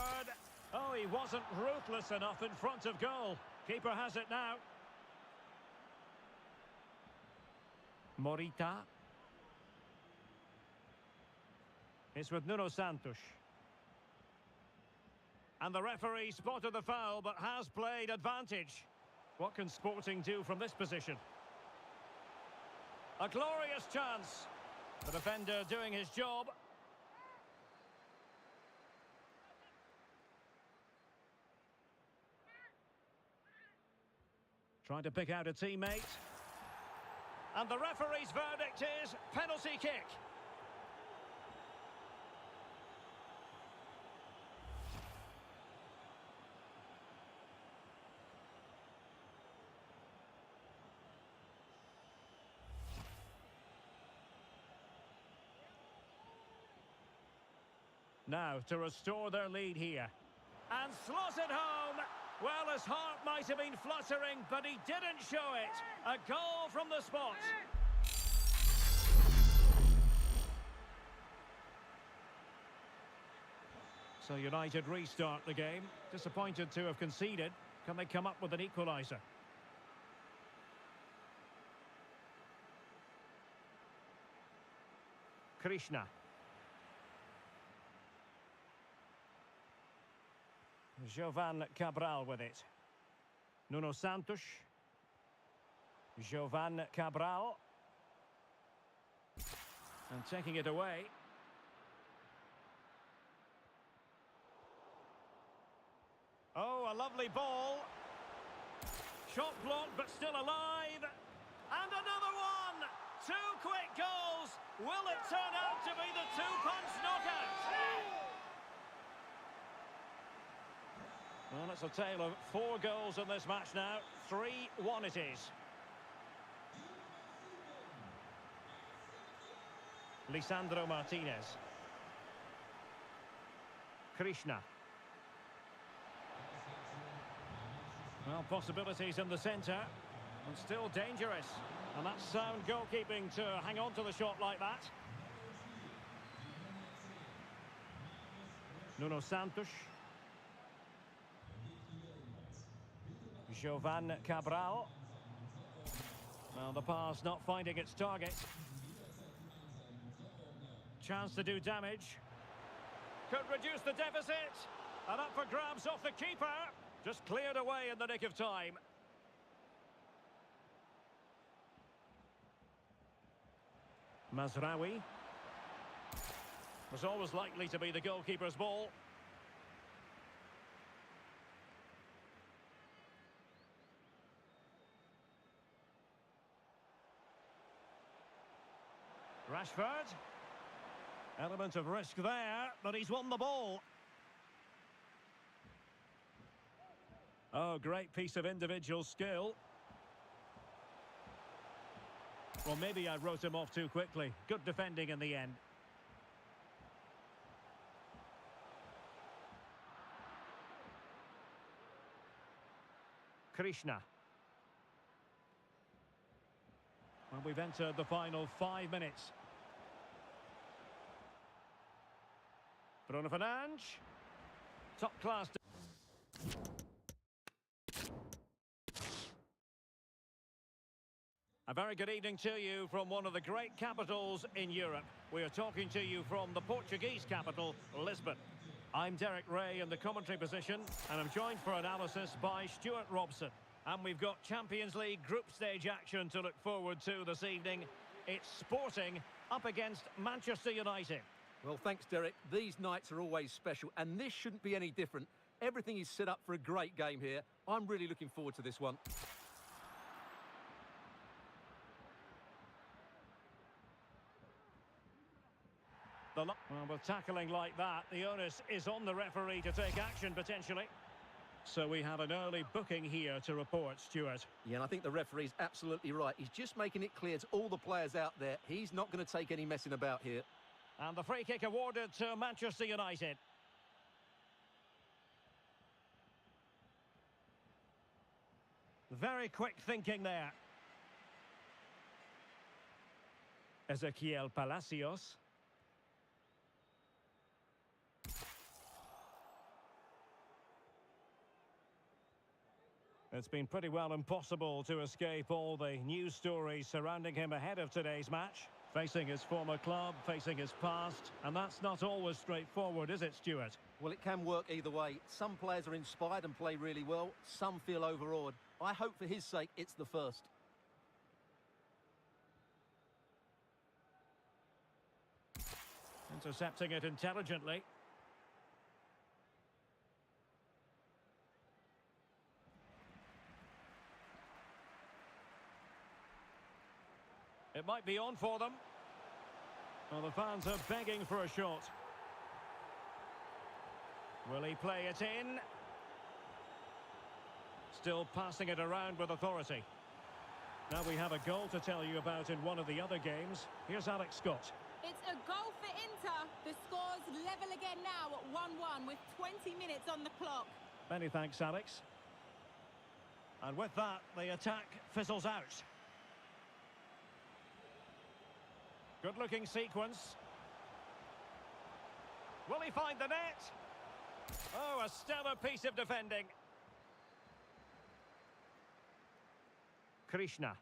Oh, he wasn't ruthless enough in front of goal. Keeper has it now. Morita. It's with Nuno Santos. And the referee spotted the foul, but has played advantage. What can Sporting do from this position? A glorious chance. The defender doing his job. Trying to pick out a teammate. And the referee's verdict is penalty kick. Now to restore their lead here. And slots it home. Well, his heart might have been fluttering, but he didn't show it. A goal from the spot. So United restart the game. Disappointed to have conceded. Can they come up with an equaliser? Krishna. Jovan Cabral with it. Nuno Santos. Jovan Cabral. And taking it away. Oh, a lovely ball. Shot blocked, but still alive. And another one! 2 quick goals. Will it turn out to be the two-punch knockout? Well, it's a tale of 4 goals in this match now. 3-1 it is. Lisandro Martinez. Krishna. Well, possibilities in the centre. And still dangerous. And that's sound goalkeeping to hang on to the shot like that. Nuno Santos. Jovan Cabral. Well, the pass not finding its target. Chance to do damage. Could reduce the deficit. And up for grabs off the keeper. Just cleared away in the nick of time. Mazraoui. Was always likely to be the goalkeeper's ball. Rashford. Element of risk there, but he's won the ball. Oh, great piece of individual skill. Well, maybe I wrote him off too quickly. Good defending in the end. Krishna. Well, we've entered the final 5 minutes. Bruno Fernandes. Top class. A very good evening to you from one of the great capitals in Europe. We are talking to you from the Portuguese capital, Lisbon. I'm Derek Ray in the commentary position, and I'm joined for analysis by Stuart Robson. And we've got Champions League group stage action to look forward to this evening. It's Sporting up against Manchester United. Well, thanks, Derek. These nights are always special, and this shouldn't be any different. Everything is set up for a great game here. I'm really looking forward to this one. Well, with tackling like that, the onus is on the referee to take action, potentially. So we have an early booking here to report, Stuart. Yeah, and I think the referee's absolutely right. He's just making it clear to all the players out there, he's not going to take any messing about here. And the free kick awarded to Manchester United. Very quick thinking there. Ezequiel Palacios. It's been pretty well impossible to escape all the news stories surrounding him ahead of today's match. Facing his former club, facing his past, and that's not always straightforward, is it, Stuart? Well, it can work either way. Some players are inspired and play really well. Some feel overawed. I hope for his sake it's the first. Intercepting it intelligently. It might be on for them. Well, the fans are begging for a shot. Will he play it in? Still passing it around with authority. Now we have a goal to tell you about in one of the other games. Here's Alex Scott. It's a goal for Inter. The score's level again now at 1-1 with 20 minutes on the clock. Many thanks, Alex. And with that, the attack fizzles out. Good-looking sequence. Will he find the net? Oh, a stellar piece of defending. Krishna.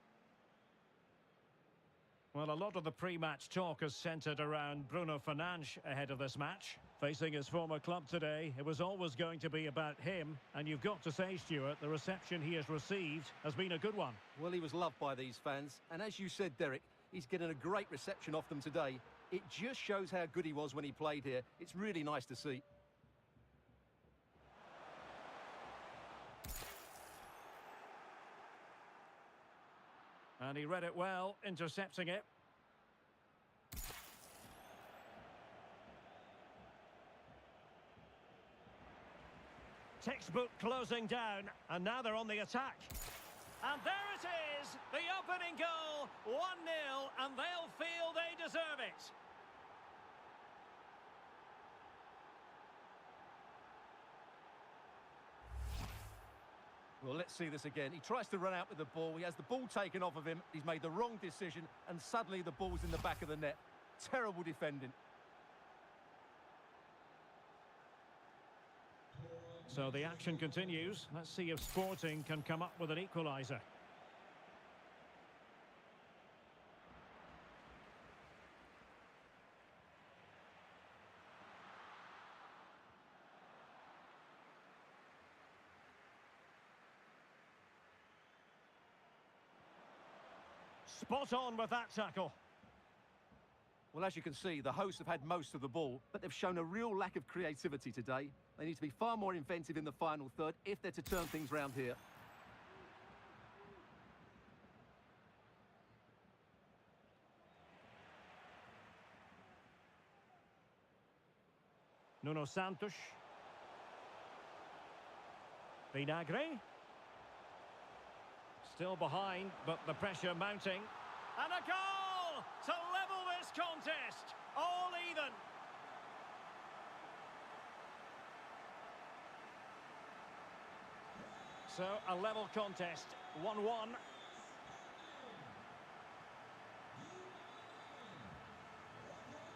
Well, a lot of the pre-match talk is centred around Bruno Fernandes ahead of this match. Facing his former club today, it was always going to be about him. And you've got to say, Stuart, the reception he has received has been a good one. Well, he was loved by these fans. And as you said, Derek, he's getting a great reception off them today. It just shows how good he was when he played here. It's really nice to see. And he read it well, intercepting it. Textbook closing down, and now they're on the attack. And there it is, the opening goal, 1-0, and they'll feel they deserve it. Well, let's see this again. He tries to run out with the ball. He has the ball taken off of him. He's made the wrong decision, and suddenly the ball's in the back of the net. Terrible defending. So the action continues. Let's see if Sporting can come up with an equaliser. Spot on with that tackle. Well, as you can see, the hosts have had most of the ball, but they've shown a real lack of creativity today. They need to be far more inventive in the final third if they're to turn things round here. Nuno Santos. Vinagre. Still behind, but the pressure mounting. And a goal to level this contest. All even. So, a level contest, 1-1.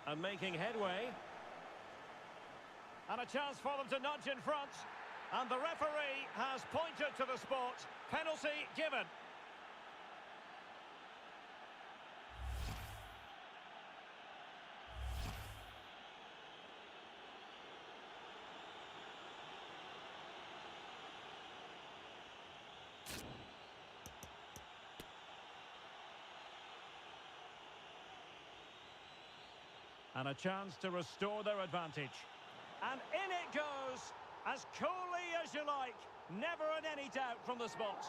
And making headway. And a chance for them to nudge in front. And the referee has pointed to the spot. Penalty given. And a chance to restore their advantage. And in it goes, as coolly as you like. Never in any doubt from the spot.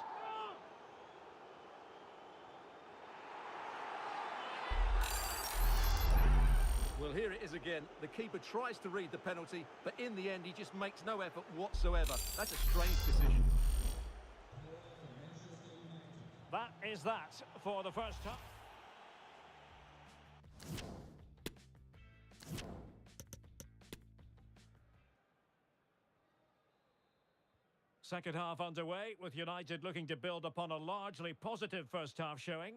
Well, here it is again. The keeper tries to read the penalty, but in the end, he just makes no effort whatsoever. That's a strange decision. That is that for the first half. Second half underway, with United looking to build upon a largely positive first half showing.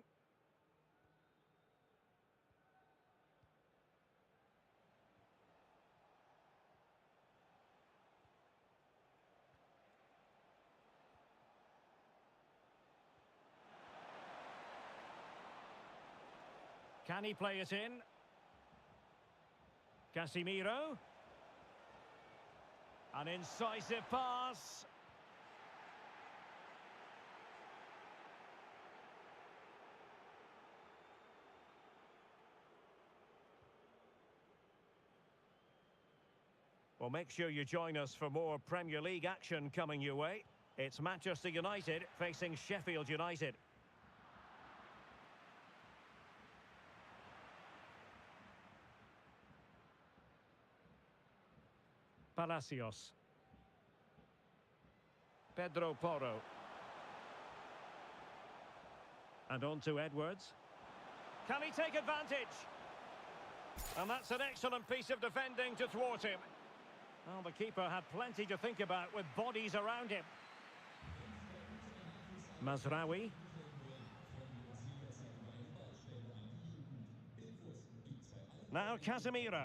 Can he play it in? Casemiro. An incisive pass. Well, make sure you join us for more Premier League action coming your way. It's Manchester United facing Sheffield United. Palacios. Pedro Porro. And on to Edwards. Can he take advantage? And that's an excellent piece of defending to thwart him. Well, the keeper had plenty to think about with bodies around him. Mazraoui. Now Casemiro.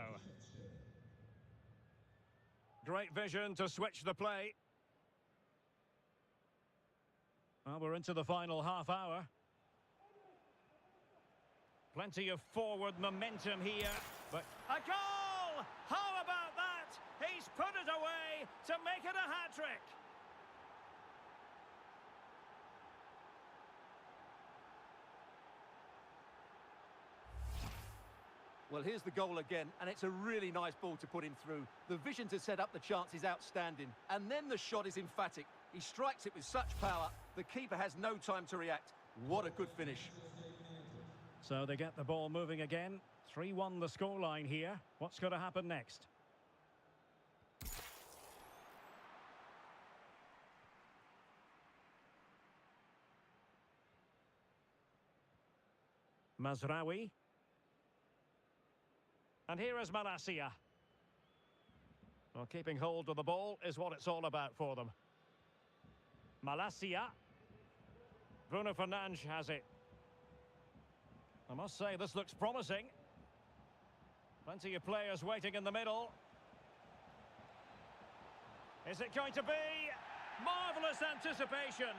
Great vision to switch the play. Well, we're into the final half hour. Plenty of forward momentum here, but a goal! How about that? He's put it away to make it a hat-trick. Well, here's the goal again, and it's a really nice ball to put him through. The vision to set up the chance is outstanding, and then the shot is emphatic. He strikes it with such power, the keeper has no time to react. What a good finish. So they get the ball moving again. 3-1 the scoreline here. What's going to happen next? Mazraoui. And here is Malacia. Well, keeping hold of the ball is what it's all about for them. Malacia. Bruno Fernandes has it. I must say, this looks promising. Plenty of players waiting in the middle. Is it going to be? Marvellous anticipation.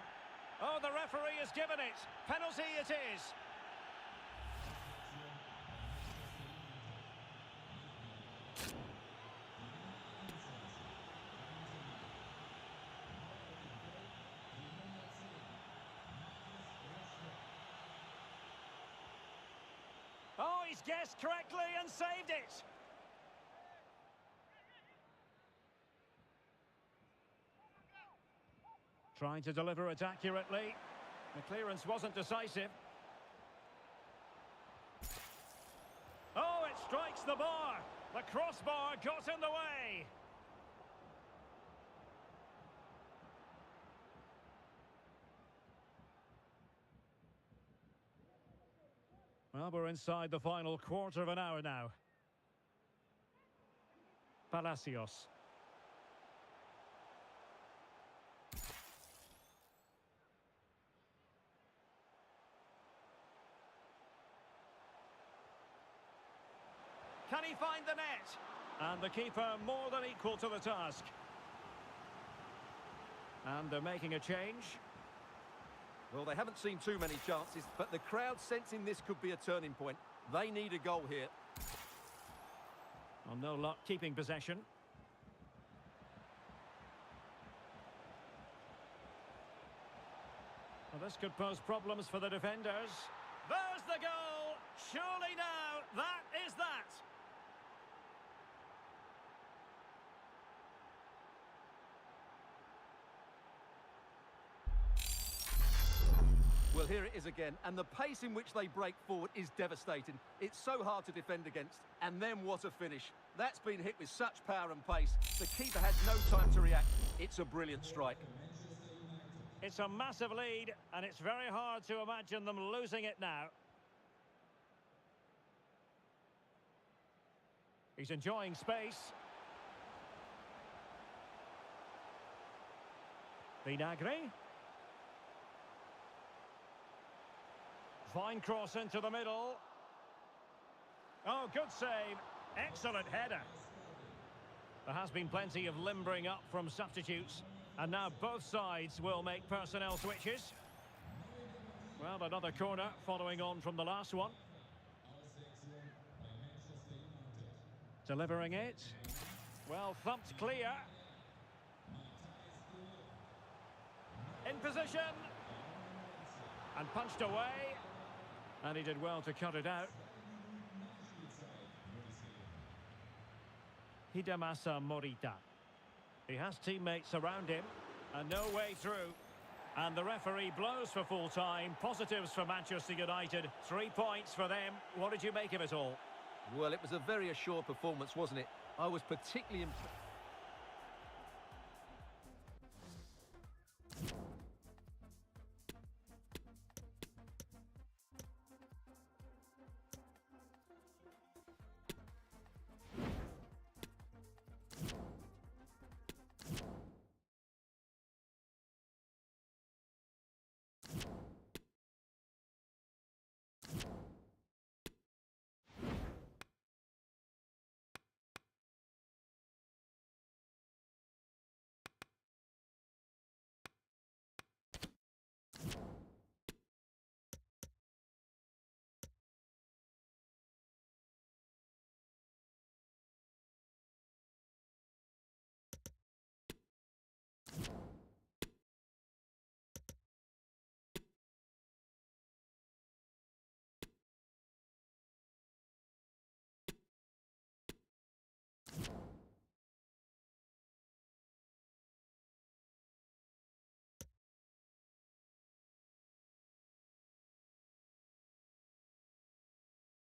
Oh, the referee has given it. Penalty it is. He's guessed correctly and saved it. Trying to deliver it accurately. The clearance wasn't decisive. Oh, it strikes the bar. The crossbar got in the way. Well, we're inside the final quarter of an hour now. Palacios. Can he find the net? And the keeper more than equal to the task. And they're making a change. Well, they haven't seen too many chances, but the crowd sensing this could be a turning point. They need a goal here. Well, no luck keeping possession. Well, this could pose problems for the defenders. There's the goal! Surely now, that is that! Well, here it is again, and the pace in which they break forward is devastating. It's so hard to defend against, and then what a finish. That's been hit with such power and pace. The keeper has no time to react. It's a brilliant strike. It's a massive lead, and it's very hard to imagine them losing it now. He's enjoying space. Vinagre. Fine cross into the middle. Oh, good save. Excellent header. There has been plenty of limbering up from substitutes. And now both sides will make personnel switches. Well, another corner following on from the last one. Delivering it. Well, thumped clear. In position. And punched away. And he did well to cut it out. Hidemasa Morita. He has teammates around him. And no way through. And the referee blows for full time. Positives for Manchester United. 3 points for them. What did you make of it all? Well, it was a very assured performance, wasn't it? I was particularly impressed.